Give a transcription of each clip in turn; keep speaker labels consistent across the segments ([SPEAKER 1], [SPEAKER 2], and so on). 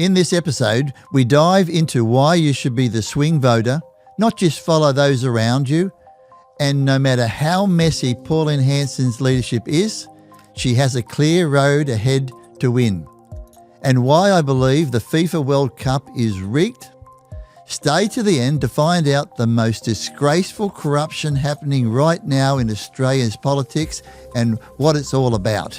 [SPEAKER 1] In this episode, we dive into why you should be the swing voter, not just follow those around you. And no matter how messy Pauline Hanson's leadership is, she has a clear road ahead to win. And why I believe the FIFA World Cup is rigged. Stay to the end to find out the most disgraceful corruption happening right now in Australia's politics and what it's all about.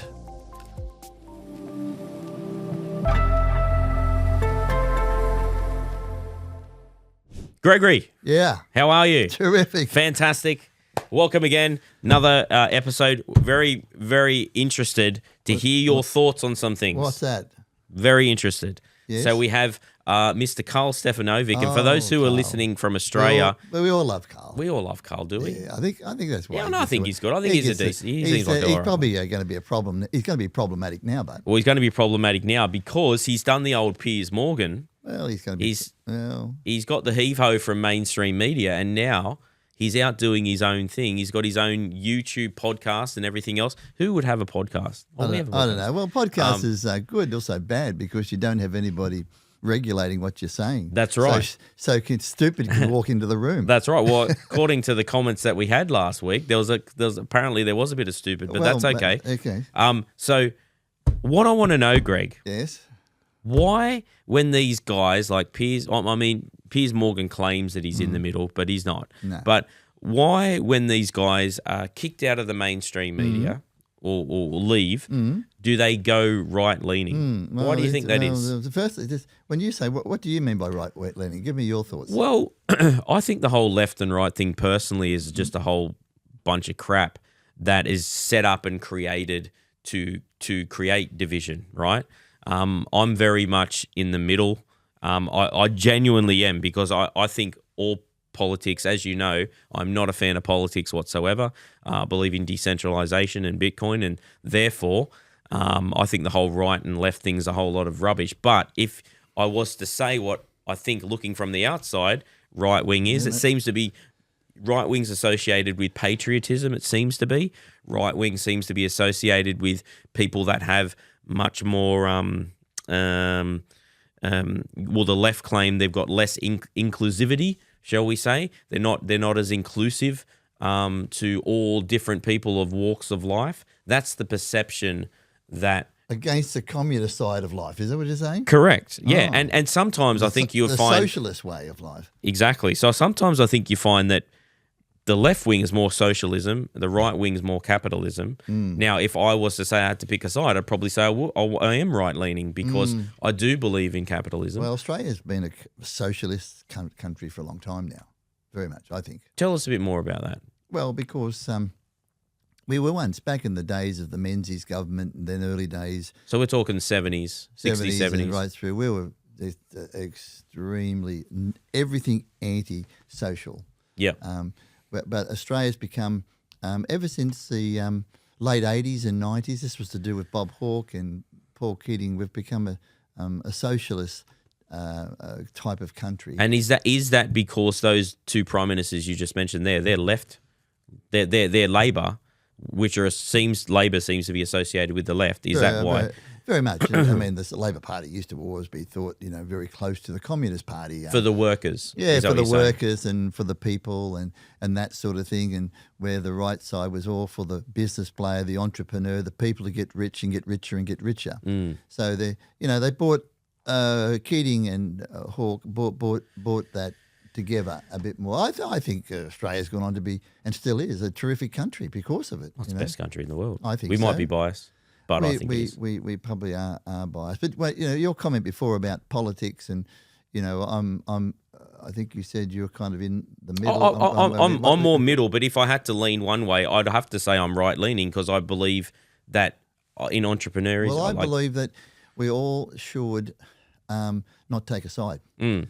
[SPEAKER 2] Gregory.
[SPEAKER 1] Yeah.
[SPEAKER 2] How are you?
[SPEAKER 1] Terrific.
[SPEAKER 2] Fantastic. Welcome again. Another episode. Very, very interested to hear your thoughts on some things.
[SPEAKER 1] What's that?
[SPEAKER 2] Very interested.
[SPEAKER 1] Yes.
[SPEAKER 2] So we have Mr. Carl Stefanovic. And for those who are listening from Australia.
[SPEAKER 1] We all love Carl.
[SPEAKER 2] We all love Carl, do we?
[SPEAKER 1] Yeah, I think that's why.
[SPEAKER 2] Yeah, no, I think he's good. I think he's a decent. He's
[SPEAKER 1] probably going to be a problem. He's going to be problematic now, but.
[SPEAKER 2] Well, he's going to be problematic now because he's done the old Piers Morgan.
[SPEAKER 1] Well, he's going to be.
[SPEAKER 2] He's got the heave-ho from mainstream media, and now he's out doing his own thing. He's got his own YouTube podcast and everything else. Who would have a podcast?
[SPEAKER 1] I don't know. Well, podcast is good, also bad, because you don't have anybody regulating what you're saying.
[SPEAKER 2] That's right.
[SPEAKER 1] So stupid can walk into the room.
[SPEAKER 2] That's right. Well, according to the comments that we had last week, there was apparently a bit of stupid, but that's okay.
[SPEAKER 1] Okay.
[SPEAKER 2] So what I want to know, Greg.
[SPEAKER 1] Yes.
[SPEAKER 2] Why, when these guys like Piers, Piers Morgan claims that he's in the middle, but he's not.
[SPEAKER 1] No.
[SPEAKER 2] But why, when these guys are kicked out of the mainstream media or leave, do they go right-leaning?
[SPEAKER 1] Well,
[SPEAKER 2] why do you think that is?
[SPEAKER 1] Firstly, when you say, what do you mean by right-leaning? Give me your thoughts.
[SPEAKER 2] Well, I think the whole left and right thing personally is just a whole bunch of crap that is set up and created to create division, right? I'm very much in the middle. I genuinely am, because I think all politics, as you know, I'm not a fan of politics whatsoever. I believe in decentralization and Bitcoin, and therefore I think the whole right and left thing is a whole lot of rubbish. But if I was to say what I think looking from the outside, right wing is, it seems to be right wing's associated with patriotism, it seems to be. Right wing seems to be associated with people that have much more well, the left claim they've got less inclusivity, shall we say. They're not as inclusive to all different people of walks of life. That's the perception that
[SPEAKER 1] against the communist side of life, is that what you're saying?
[SPEAKER 2] Correct. Yeah. Oh. And sometimes I think you'll find
[SPEAKER 1] the socialist way of life.
[SPEAKER 2] Exactly. So sometimes I think you find that the left wing is more socialism, the right wing is more capitalism. Now, if I was to say I had to pick a side, I'd probably say I am right-leaning, because I do believe in capitalism.
[SPEAKER 1] Well, Australia's been a socialist country for a long time now, very much, I think.
[SPEAKER 2] Tell us a bit more about that.
[SPEAKER 1] Well, because we were once, back in the days of the Menzies government and then early days.
[SPEAKER 2] So we're talking 70s, 60s, 70s.
[SPEAKER 1] And right through, we were extremely, everything anti-social.
[SPEAKER 2] Yeah.
[SPEAKER 1] But Australia's become, ever since the late 80s and 90s, this was to do with Bob Hawke and Paul Keating, we've become a socialist type of country.
[SPEAKER 2] And is that because those two prime ministers you just mentioned there, they're left, they're Labor, which Labor seems to be associated with the left. Is that why?
[SPEAKER 1] Very much. I mean, the Labor Party used to always be thought, very close to the Communist Party.
[SPEAKER 2] For the workers.
[SPEAKER 1] Yeah, for the workers and for the people and that sort of thing. And where the right side was all for the business player, the entrepreneur, the people to get rich and get richer and get richer. So they bought Keating and Hawke bought that together a bit more. I think Australia's gone on to be, and still is, a terrific country because of it.
[SPEAKER 2] It's the best country in the world.
[SPEAKER 1] I think
[SPEAKER 2] we might be biased. But I think
[SPEAKER 1] we probably are biased. But wait, your comment before about politics, and I think you said you're kind of in the middle.
[SPEAKER 2] I'm more middle, but if I had to lean one way, I'd have to say I'm right leaning, because I believe that in entrepreneurism.
[SPEAKER 1] Well, I believe that we all should not take a side, because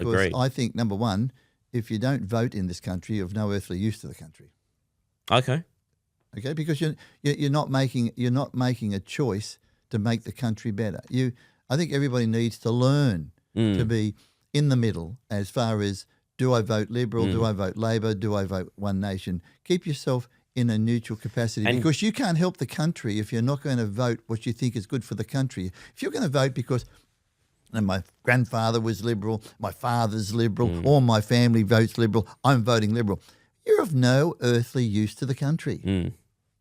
[SPEAKER 2] Agreed.
[SPEAKER 1] I think, number one, if you don't vote in this country, you're of no earthly use to the country. Okay, because you're not making a choice to make the country better. I think everybody needs to learn to be in the middle as far as, do I vote Liberal, do I vote Labor, do I vote One Nation? Keep yourself in a neutral capacity, because you can't help the country if you're not going to vote what you think is good for the country. If you're going to vote because and my grandfather was Liberal, my father's Liberal, all my family votes Liberal, I'm voting Liberal. You're of no earthly use to the country.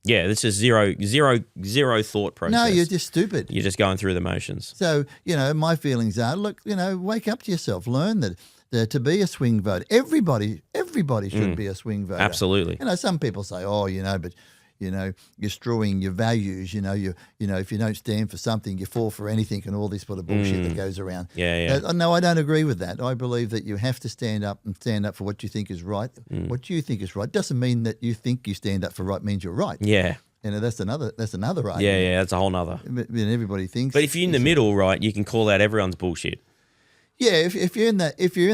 [SPEAKER 2] Yeah, this is zero thought process.
[SPEAKER 1] No, you're just stupid.
[SPEAKER 2] You're just going through the motions.
[SPEAKER 1] So, my feelings are, look, wake up to yourself. Learn that to be a swing voter, everybody should be a swing voter.
[SPEAKER 2] Absolutely.
[SPEAKER 1] Some people say, but you're strewing your values. If you don't stand for something, you fall for anything, and all this sort of bullshit that goes around.
[SPEAKER 2] Yeah.
[SPEAKER 1] No, I don't agree with that. I believe that you have to stand up for what you think is right. What you think is right doesn't mean that you think you stand up for right means you're right.
[SPEAKER 2] Yeah.
[SPEAKER 1] That's another argument.
[SPEAKER 2] Yeah, that's a whole nother.
[SPEAKER 1] Everybody thinks.
[SPEAKER 2] But if you're in the middle, right, you can call out everyone's bullshit.
[SPEAKER 1] Yeah, if you're in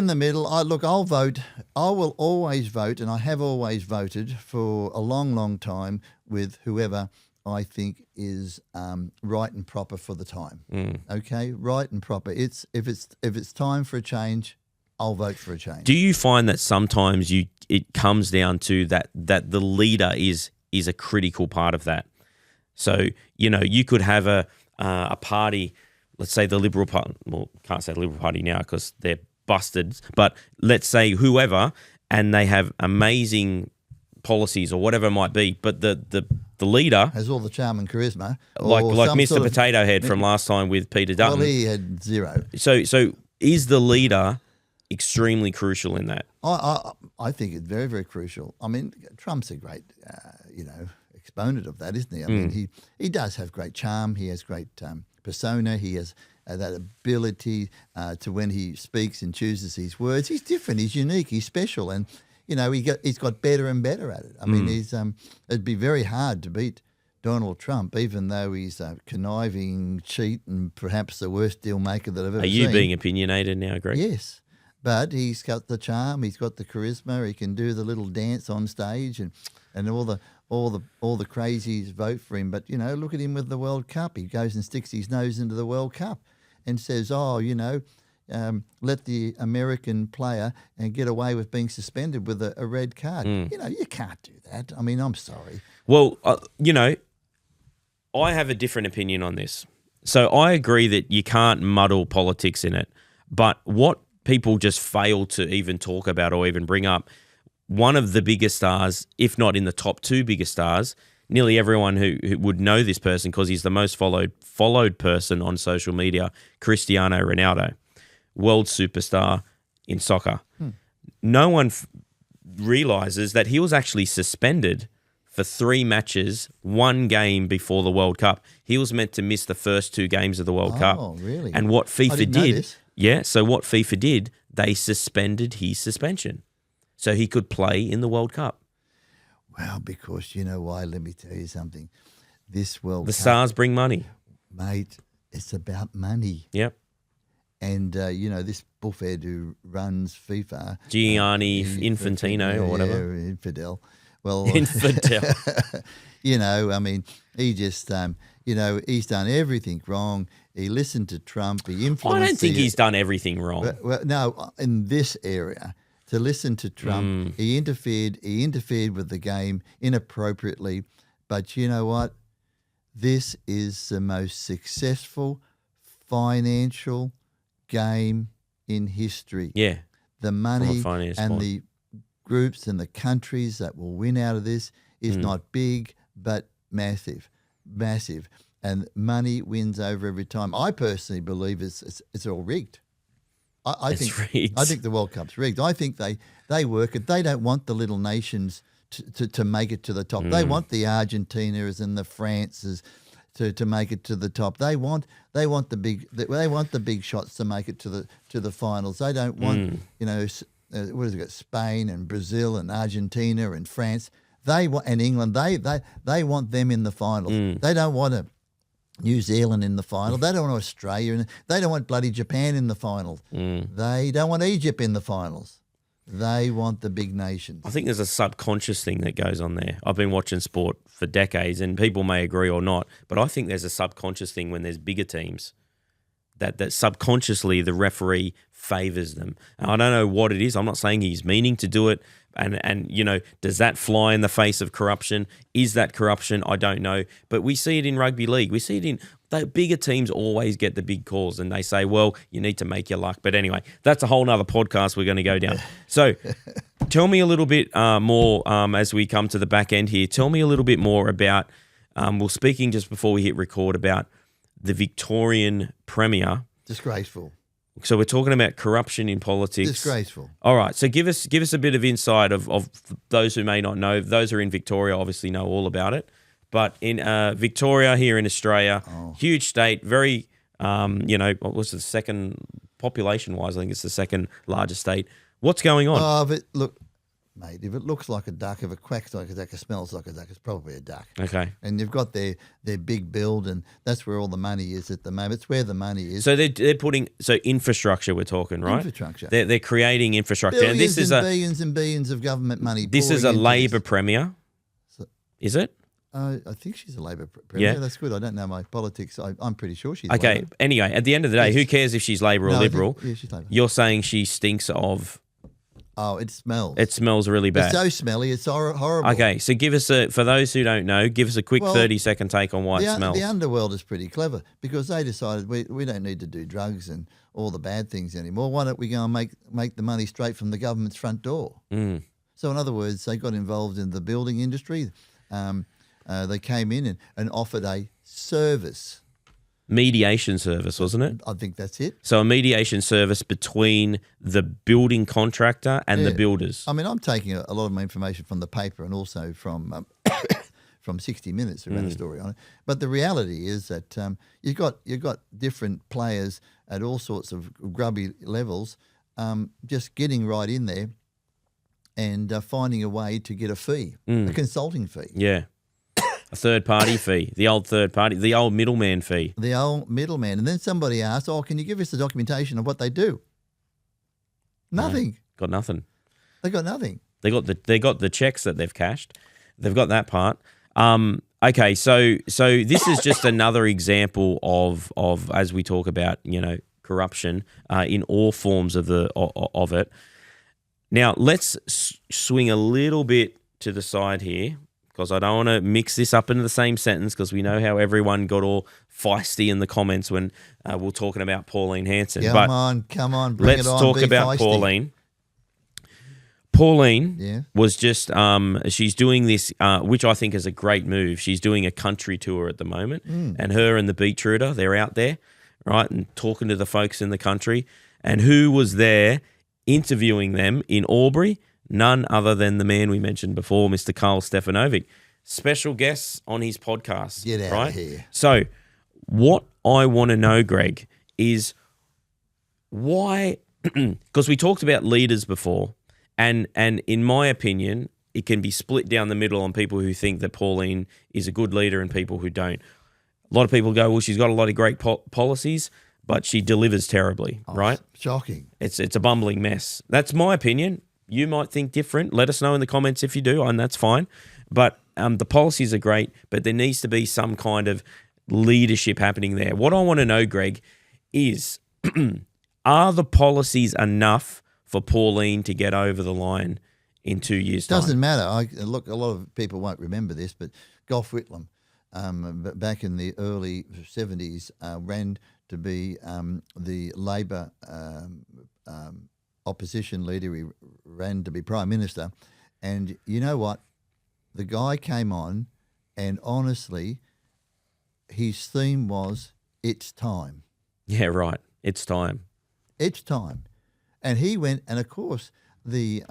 [SPEAKER 1] the middle, I'll vote. I will always vote, and I have always voted for a long, long time with whoever I think is right and proper for the time. Okay, right and proper. If it's time for a change, I'll vote for a change.
[SPEAKER 2] Do you find that sometimes it comes down to that the leader is a critical part of that? So you could have a party. Let's say the Liberal Party, can't say the Liberal Party now because they're busted, but let's say whoever, and they have amazing policies or whatever it might be, but the leader
[SPEAKER 1] has all the charm and charisma.
[SPEAKER 2] Like Mr. Potato Head from last time with Peter Dutton.
[SPEAKER 1] Well, he had zero.
[SPEAKER 2] So is the leader extremely crucial in that?
[SPEAKER 1] I think it's very, very crucial. I mean, Trump's a great, exponent of that, isn't he? I mean, he does have great charm. He has great persona. He has that ability to, when he speaks and chooses his words, he's different. He's unique. He's special, and he's got better and better at it. I mean, it'd be very hard to beat Donald Trump, even though he's a conniving cheat and perhaps the worst deal maker that I've ever seen.
[SPEAKER 2] Are you being opinionated now, Greg?
[SPEAKER 1] Yes. But he's got the charm, he's got the charisma, he can do the little dance on stage, and all the crazies vote for him. But look at him with the World Cup. He goes and sticks his nose into the World Cup and says, let the American player get away with being suspended with a red card. You can't do that. I mean, I'm sorry.
[SPEAKER 2] Well, I have a different opinion on this. So I agree that you can't muddle politics in it. But what people just fail to even talk about or even bring up, one of the biggest stars, if not in the top two biggest stars, nearly everyone who would know this person because he's the most followed person on social media, Cristiano Ronaldo, world superstar in soccer. No one realizes that he was actually suspended for 3 matches, 1 game before the World Cup. He was meant to miss the first 2 games of the World Cup.
[SPEAKER 1] Oh, really?
[SPEAKER 2] And what
[SPEAKER 1] I
[SPEAKER 2] FIFA
[SPEAKER 1] didn't know
[SPEAKER 2] did,
[SPEAKER 1] this.
[SPEAKER 2] so what FIFA did, they suspended his suspension so he could play in the World Cup.
[SPEAKER 1] Well, because you know why? Let me tell you something. This World
[SPEAKER 2] The
[SPEAKER 1] Cup,
[SPEAKER 2] stars bring money.
[SPEAKER 1] mate, it's about money.
[SPEAKER 2] Yep.
[SPEAKER 1] And, this bullfed who runs FIFA.
[SPEAKER 2] Gianni Infantino or whatever.
[SPEAKER 1] Yeah, infidel. Well,
[SPEAKER 2] Infidel.
[SPEAKER 1] I mean, he just, he's done everything wrong. He listened to Trump. He influenced.
[SPEAKER 2] I don't think he's done everything wrong.
[SPEAKER 1] Well, no, in this area, to listen to Trump, he interfered with the game inappropriately. But you know what? This is the most successful financial game in history.
[SPEAKER 2] Yeah.
[SPEAKER 1] The money
[SPEAKER 2] finance
[SPEAKER 1] and
[SPEAKER 2] point.
[SPEAKER 1] the groups and the countries that will win out of this is not big, but massive. And money wins over every time. I personally believe it's all rigged. I
[SPEAKER 2] It's
[SPEAKER 1] think
[SPEAKER 2] rigged.
[SPEAKER 1] I think the World Cup's rigged. I think they work it. They don't want the little nations to make it to the top. They want the Argentinas and the Frances to make it to the top. They want the big shots to make it to the finals. They don't want what has it got? Spain and Brazil and Argentina and France. And England. They want them in the finals. They don't want New Zealand in the final. They don't want Australia. They don't want bloody Japan in the finals. They don't want Egypt in the finals. They want the big nations.
[SPEAKER 2] I think there's a subconscious thing that goes on there. I've been watching sport for decades, and people may agree or not, but I think there's a subconscious thing when there's bigger teams that subconsciously the referee favours them. And I don't know what it is. I'm not saying he's meaning to do it. And you know, does that fly in the face of corruption? Is that corruption? I don't know. But we see it in rugby league. We see it in the bigger teams always get the big calls, and they say, well, you need to make your luck. But anyway, that's a whole nother podcast we're going to go down. So tell me a little bit more as we come to the back end here. Tell me a little bit more about, speaking just before we hit record about the Victorian Premier.
[SPEAKER 1] Disgraceful.
[SPEAKER 2] So we're talking about corruption in politics.
[SPEAKER 1] Disgraceful.
[SPEAKER 2] All right. So give us a bit of insight of those who may not know. Those who are in Victoria obviously know all about it. But in Victoria here in Australia, huge state, very, what's the second, population-wise, I think it's the second largest state. What's going on?
[SPEAKER 1] Oh, mate, if it looks like a duck, if it quacks like a duck, it smells like a duck, it's probably a duck.
[SPEAKER 2] Okay.
[SPEAKER 1] And you've got their big build, and that's where all the money is at the moment. It's where the money is.
[SPEAKER 2] So they're putting infrastructure. We're talking, right?
[SPEAKER 1] Infrastructure.
[SPEAKER 2] They're creating infrastructure,
[SPEAKER 1] Billions
[SPEAKER 2] and this is
[SPEAKER 1] billions and billions of government money.
[SPEAKER 2] This is a Labor Premier, is it?
[SPEAKER 1] I think she's a Labor Premier. Yeah. That's good. I don't know my politics. I'm pretty sure she's
[SPEAKER 2] okay.
[SPEAKER 1] Labor.
[SPEAKER 2] Anyway, at the end of the day, who cares if she's Labor or Liberal?
[SPEAKER 1] She's Labor.
[SPEAKER 2] You're saying she stinks of.
[SPEAKER 1] Oh, it smells.
[SPEAKER 2] It smells really bad.
[SPEAKER 1] It's so smelly. It's horrible.
[SPEAKER 2] Okay, so give us for those who don't know, give us a quick 30-second take on why it smells.
[SPEAKER 1] The underworld is pretty clever because they decided we don't need to do drugs and all the bad things anymore. Why don't we go and make the money straight from the government's front door?
[SPEAKER 2] Mm.
[SPEAKER 1] So in other words, they got involved in the building industry. They came in and offered a service.
[SPEAKER 2] Mediation service, wasn't it?
[SPEAKER 1] I think that's it.
[SPEAKER 2] So a mediation service between the building contractor and the builders.
[SPEAKER 1] I mean, I'm taking a lot of my information from the paper and also from 60 Minutes who ran a story on it. But the reality is that you've got different players at all sorts of grubby levels, just getting right in there and finding a way to get a fee, a consulting fee.
[SPEAKER 2] Yeah. A third-party fee, the old middleman fee.
[SPEAKER 1] The old middleman. And then somebody asked, can you give us the documentation of what they do? Nothing.
[SPEAKER 2] No, got nothing.
[SPEAKER 1] They got nothing.
[SPEAKER 2] They got the checks that they've cashed. They've got that part. Okay, so this is just another example of as we talk about, corruption in all forms of it. Now, let's swing a little bit to the side here, because I don't want to mix this up into the same sentence, because we know how everyone got all feisty in the comments when we're talking about Pauline Hanson.
[SPEAKER 1] Come on, bring it on.
[SPEAKER 2] Let's talk about
[SPEAKER 1] feisty.
[SPEAKER 2] Pauline was just, she's doing this, which I think is a great move. She's doing a country tour at the moment, and her and the Beetrooter, they're out there, right, and talking to the folks in the country. And who was there interviewing them in Albury? None other than the man we mentioned before, Mr. Carl Stefanovic. Special guests on his podcast.
[SPEAKER 1] Get out of here.
[SPEAKER 2] So what I want to know, Greg, is why, because we talked about leaders before, and in my opinion, it can be split down the middle on people who think that Pauline is a good leader and people who don't. A lot of people go, well, she's got a lot of great policies, but she delivers terribly, right?
[SPEAKER 1] Shocking.
[SPEAKER 2] It's a bumbling mess. That's my opinion. You might think different. Let us know in the comments if you do, and that's fine. But the policies are great, but there needs to be some kind of leadership happening there. What I want to know, Greg, is are the policies enough for Pauline to get over the line in 2 years' time?
[SPEAKER 1] Doesn't matter. Look, a lot of people won't remember this, but Gough Whitlam, back in the early 70s, ran to be the Labor opposition leader. He ran to be Prime Minister. And you know what? The guy came on, and honestly, his theme was, it's time.
[SPEAKER 2] Yeah, right. It's time.
[SPEAKER 1] It's time. And he went, and of course, the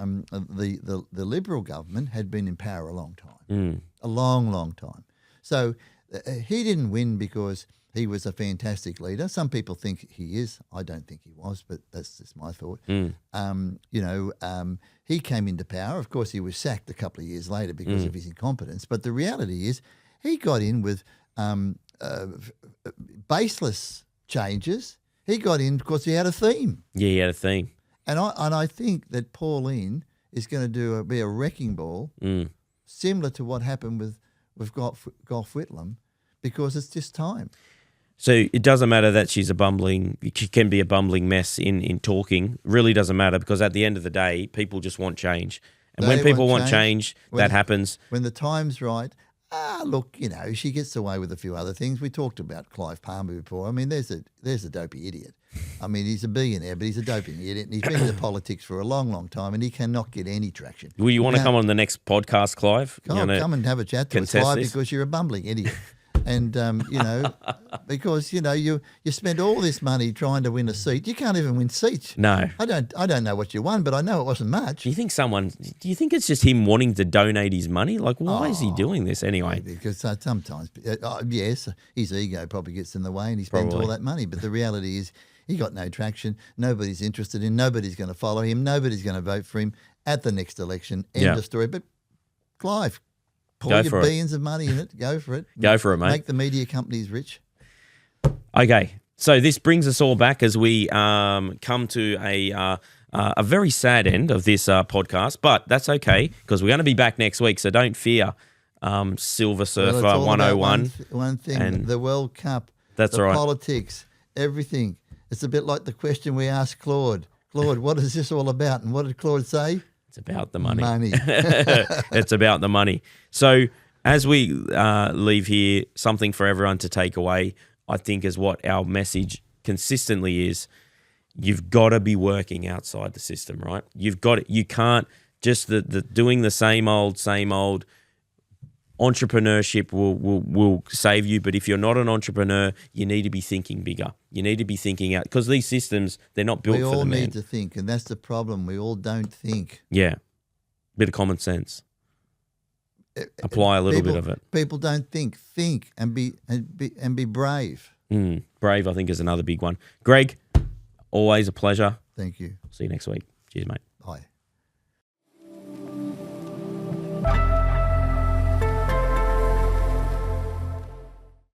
[SPEAKER 1] Liberal government had been in power a long time, a long, long time. So he didn't win because he was a fantastic leader. Some people think he is. I don't think he was, but that's just my thought. He came into power. Of course, he was sacked a couple of years later because of his incompetence. But the reality is he got in with baseless changes. He got in because he had a theme.
[SPEAKER 2] Yeah, he had a theme.
[SPEAKER 1] And I think that Pauline is going to be a wrecking ball, similar to what happened with Gough Whitlam, because it's just time.
[SPEAKER 2] So it doesn't matter that she can be a bumbling mess in talking. Really doesn't matter, because at the end of the day, people just want change. And when people want change, that happens.
[SPEAKER 1] When the time's right, look, she gets away with a few other things. We talked about Clive Palmer before. I mean, there's a dopey idiot. I mean, he's a billionaire, but he's a dopey idiot, and he's been in politics for a long, long time, and he cannot get any traction.
[SPEAKER 2] Will you want to come on the next podcast, Clive?
[SPEAKER 1] Come and have a chat to us, Clive, because you're a bumbling idiot. And, because, you spend all this money trying to win a seat. You can't even win seats.
[SPEAKER 2] No.
[SPEAKER 1] I don't know what you won, but I know it wasn't much.
[SPEAKER 2] Do you think it's just him wanting to donate his money? Like, why is he doing this anyway?
[SPEAKER 1] Because sometimes, yes, his ego probably gets in the way and he spends all that money. But the reality is he got no traction. Nobody's interested in him. Nobody's going to follow him. Nobody's going to vote for him at the next election. End of story. But Clive, pour your billions of money in it. Go for it.
[SPEAKER 2] Go for it, mate.
[SPEAKER 1] Make the media companies rich.
[SPEAKER 2] Okay, so this brings us all back as we come to a very sad end of this podcast, but that's okay, because we're going to be back next week, so don't fear. Silver Surfer 101.
[SPEAKER 1] One thing, and the World Cup,
[SPEAKER 2] that's
[SPEAKER 1] the
[SPEAKER 2] right.
[SPEAKER 1] Politics, everything. It's a bit like the question we asked Claude. Claude, what is this all about? And what did Claude say?
[SPEAKER 2] It's about the money.
[SPEAKER 1] Money.
[SPEAKER 2] It's about the money. So as we leave here, something for everyone to take away, I think, is what our message consistently is. You've got to be working outside the system, right? You've got it. You can't just the doing the same old. Entrepreneurship will save you, but if you're not an entrepreneur, you need to be thinking bigger. You need to be thinking out, because these systems, they're not built for the man.
[SPEAKER 1] We all need to think, and that's the problem. We all don't think.
[SPEAKER 2] Yeah, bit of common sense. Apply a little bit of it.
[SPEAKER 1] People don't think. Think and be brave.
[SPEAKER 2] Brave, I think, is another big one. Greg, always a pleasure.
[SPEAKER 1] Thank you.
[SPEAKER 2] See you next week. Cheers, mate.
[SPEAKER 1] Bye.